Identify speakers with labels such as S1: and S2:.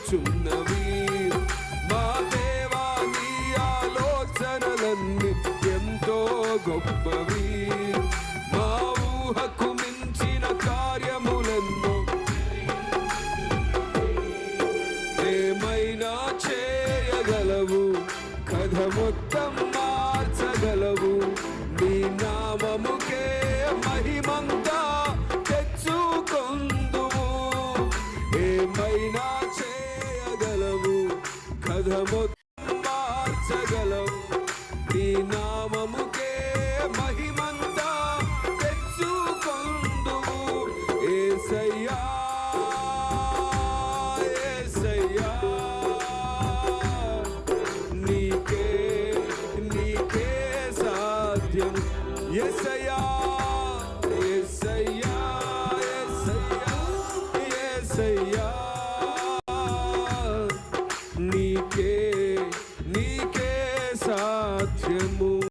S1: చేయుచున్నవి. మా దేవా నీ ఆలోచనలన్నీ ఎంతో గొప్పవి. మా ఊహకు మించిన కార్యములెన్నో ఏమైనా చేయగలవు. కథ మొత్తం మార్చగలవు. నీ నామముకే మహిమంతా తెచ్చుకొందువు. ఏమైనా చేయగలవు. కథ మొత్తం మార్చగలవు. నీ నామముకే మహిమంతా తెచ్చుకొందువు. యేసయ్యా యేసయ్యా నీకే నీకే సాధ్యం. యేసయ్యా యేసయ్యా